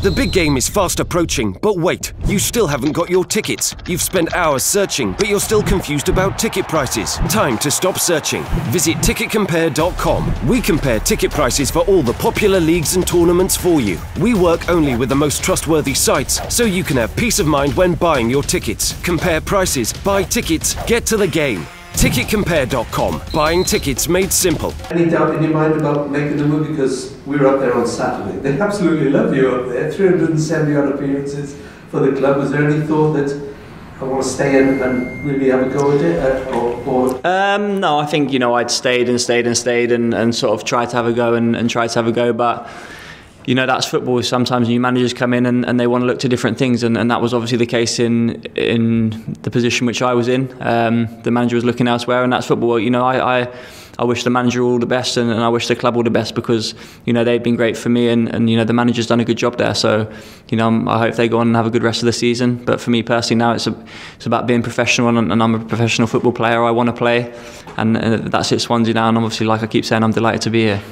The big game is fast approaching, but wait, you still haven't got your tickets. You've spent hours searching, but you're still confused about ticket prices. Time to stop searching. Visit ticketcompare.com. We compare ticket prices for all the popular leagues and tournaments for you. We work only with the most trustworthy sites, so you can have peace of mind when buying your tickets. Compare prices, buy tickets, get to the game. Ticketcompare.com. Buying tickets made simple. Any doubt in your mind about making the move? Because we were up there on Saturday. They absolutely love you up there. 370 odd appearances for the club. Was there any thought that I want to stay in and really have a go at it? No, I think I'd stayed and sort of tried to have a go and tried to have a go, but that's football. Sometimes new managers come in and they want to look to different things, and that was obviously the case in the position which I was in. The manager was looking elsewhere, and that's football. I wish the manager all the best, and I wish the club all the best, because they've been great for me, and the manager's done a good job there. So I hope they go on and have a good rest of the season. But for me personally now, it's about being professional, and I'm a professional football player. I want to play, and that's it, Swansea now. And obviously, like I keep saying, I'm delighted to be here.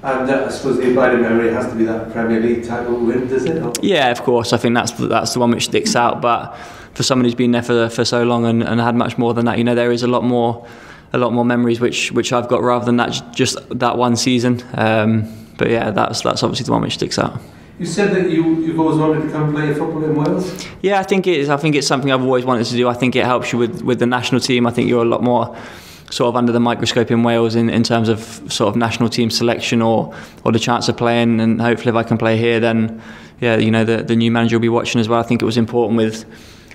And I suppose the abiding memory has to be that Premier League title win, does it? Or? Yeah, of course. I think that's the one which sticks out. But for someone who's been there for so long and had much more than that, there is a lot more memories which I've got rather than just that one season. But yeah, that's obviously the one which sticks out. You said that you've always wanted to come play football in Wales? Yeah, I think it's something I've always wanted to do. I think it helps you with the national team. I think you're a lot more sort of under the microscope in Wales in terms of sort of national team selection or the chance of playing, and hopefully if I can play here, then yeah, the new manager will be watching as well. I think it was important with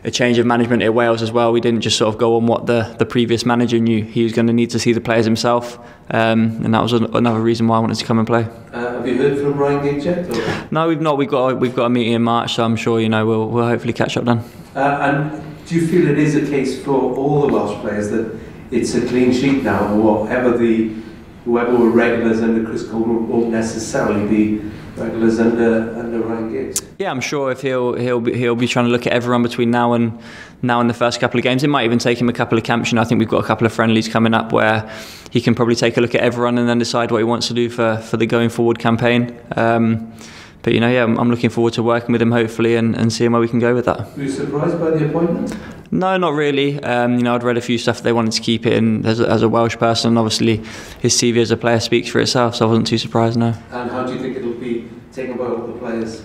a change of management at Wales as well. We didn't just sort of go on what the previous manager knew. He was going to need to see the players himself, and that was another reason why I wanted to come and play. Have you heard from Ryan Giggs yet? Or? No, we've not. We've got a meeting in March, so I'm sure we'll hopefully catch up then. And do you feel it is a case for all the Welsh players that it's a clean sheet now, or whoever were regulars under Chris Coleman won't necessarily be regulars under Ryan Giggs? Yeah, I'm sure if he'll be trying to look at everyone between now and the first couple of games. It might even take him a couple of camps. I think we've got a couple of friendlies coming up where he can probably take a look at everyone and then decide what he wants to do for the going forward campaign. But I'm looking forward to working with him hopefully and seeing where we can go with that. Were you surprised by the appointment? No, not really. I'd read a few stuff they wanted to keep it in as a Welsh person, and obviously his CV as a player speaks for itself, so I wasn't too surprised, no. And how do you think it'll be taken by all the players?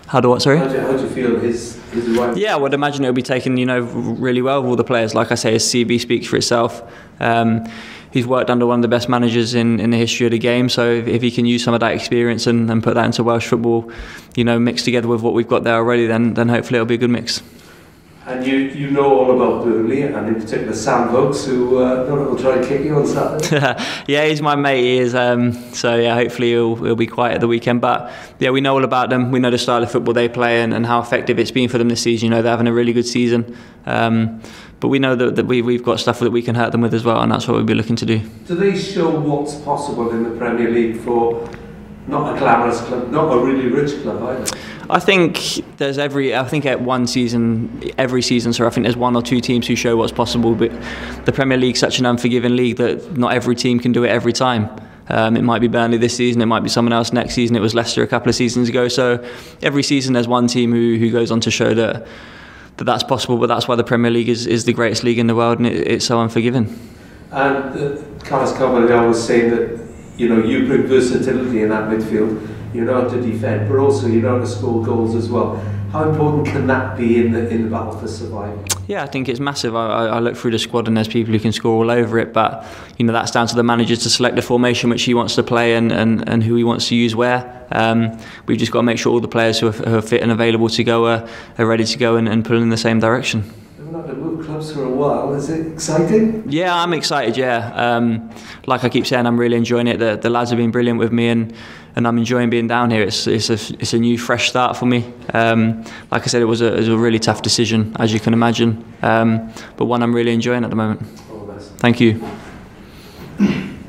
How do what, sorry? How do you feel his right? Yeah, I would imagine it'll be taken, really well with all the players. Like I say, his CV speaks for itself. He's worked under one of the best managers in the history of the game, so if he can use some of that experience and put that into Welsh football, mixed together with what we've got there already, then hopefully it'll be a good mix. And you know all about Burnley, and in particular Sam Vokes, who will try and kick you on Saturday. Yeah, he's my mate. He is. So yeah, hopefully he'll be quiet at the weekend. But yeah, we know all about them. We know the style of football they play and how effective it's been for them this season. They're having a really good season. But we know that we've got stuff that we can hurt them with as well, and that's what we'll be looking to do. Do they show what's possible in the Premier League for not a glamorous club, not a really rich club either? I think at one season, every season, so I think there's one or two teams who show what's possible, but the Premier League's such an unforgiving league that not every team can do it every time. It might be Burnley this season, it might be someone else next season, it was Leicester a couple of seasons ago, so every season there's one team who goes on to show that's possible, but that's why the Premier League is the greatest league in the world, and it's so unforgiving. And Carlos Carvalho was saying that you bring versatility in that midfield. You know how to defend, but also you know how to score goals as well. How important can that be in the battle for survival? Yeah, I think it's massive. I look through the squad and there's people who can score all over it, but that's down to the manager to select the formation which he wants to play and who he wants to use where. We've just got to make sure all the players who are fit and available to go are ready to go and pull in the same direction. We've not had to move clubs for a while. Is it exciting? Yeah, I'm excited, yeah. Like I keep saying, I'm really enjoying it. The lads have been brilliant with me and I'm enjoying being down here. It's a new, fresh start for me. Like I said, it was a really tough decision, as you can imagine, but one I'm really enjoying at the moment. All the best. Thank you.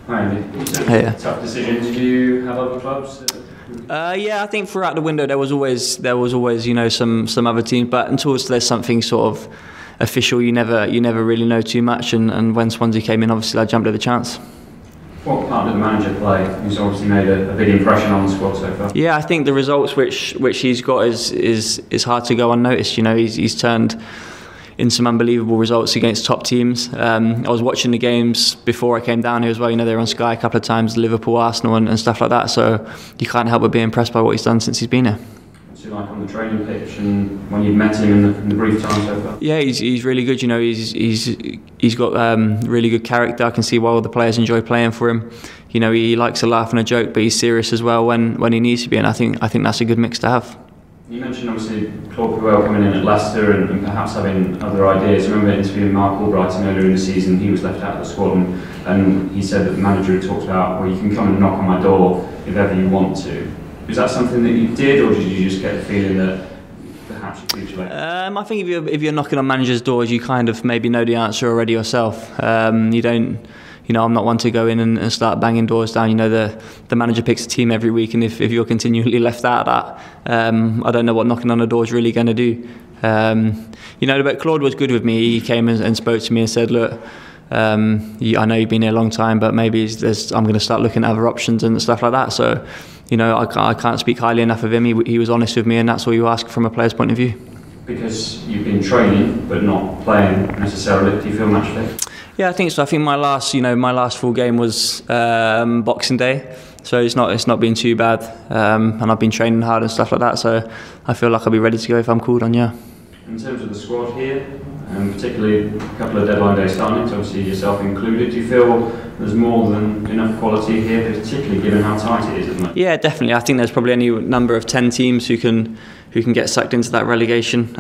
Hi Andy. Hey. Tough decision. Did you have other clubs? Yeah, I think throughout the window there was always some other teams, but until there's something sort of official, you never really know too much. And when Swansea came in, obviously I jumped at the chance. What part did the manager play? He's obviously made a big impression on the squad so far. Yeah, I think the results which he's got is hard to go unnoticed. You know, he's turned in some unbelievable results against top teams. I was watching the games before I came down here as well. You know, they were on Sky a couple of times, Liverpool, Arsenal and stuff like that. So you can't help but be impressed by what he's done since he's been here. What's he like on the training pitch and when you've met him in the brief time so far? Yeah, he's really good. You know, he's got really good character. I can see why all the players enjoy playing for him. You know, he likes a laugh and a joke, but he's serious as well when he needs to be. And I think that's a good mix to have. You mentioned obviously Claude Puel coming in at Leicester and perhaps having other ideas. I remember interviewing Mark Albrighton earlier in the season. He was left out of the squad and he said that the manager had talked about, well, you can come and knock on my door if ever you want to. Is that something that you did, or did you just get the feeling that perhaps you capitulated? I think if you're knocking on managers' doors, you kind of maybe know the answer already yourself. You don't. You know, I'm not one to go in and start banging doors down. You know, the manager picks a team every week, and if you're continually left out of that, I don't know what knocking on the door is really going to do. You know, but Claude was good with me. He came and spoke to me and said, look, I know you've been here a long time, but maybe I'm going to start looking at other options and stuff like that. So, you know, I can't speak highly enough of him. He was honest with me, and that's all you ask from a player's point of view. Because you've been training but not playing necessarily, do you feel match fit? Yeah, I think so. I think my last full game was Boxing Day, so it's not been too bad, and I've been training hard and stuff like that. So I feel like I'll be ready to go if I'm called on. Yeah. In terms of the squad here, particularly a couple of deadline day startings, obviously yourself included, do you feel there's more than enough quality here, particularly given how tight it is at the moment? Yeah, definitely. I think there's probably only a number of 10 teams who can get sucked into that relegation.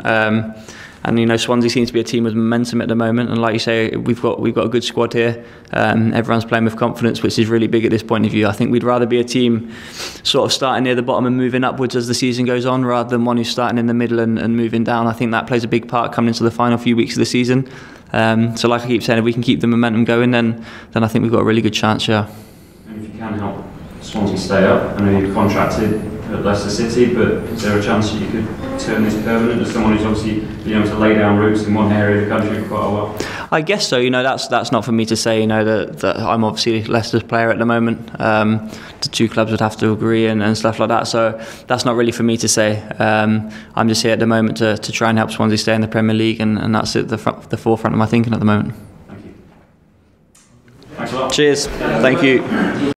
And you know, Swansea seems to be a team with momentum at the moment, and like you say, we've got a good squad here. Everyone's playing with confidence, which is really big at this point of view. I think we'd rather be a team sort of starting near the bottom and moving upwards as the season goes on, rather than one who's starting in the middle and moving down. I think that plays a big part coming into the final few weeks of the season. So like I keep saying, if we can keep the momentum going, then I think we've got a really good chance. Yeah. And if you can help Swansea stay up, I know you've contracted at Leicester City, but is there a chance that you could turn this permanent as someone who's obviously been able to lay down roots in one area of the country for quite a while? I guess so. You know, that's not for me to say. You know, that I'm obviously Leicester's player at the moment. The two clubs would have to agree and stuff like that. So that's not really for me to say. I'm just here at the moment to try and help Swansea stay in the Premier League, and that's at the forefront of my thinking at the moment. Thank you. Thanks a lot. Cheers. Thank you.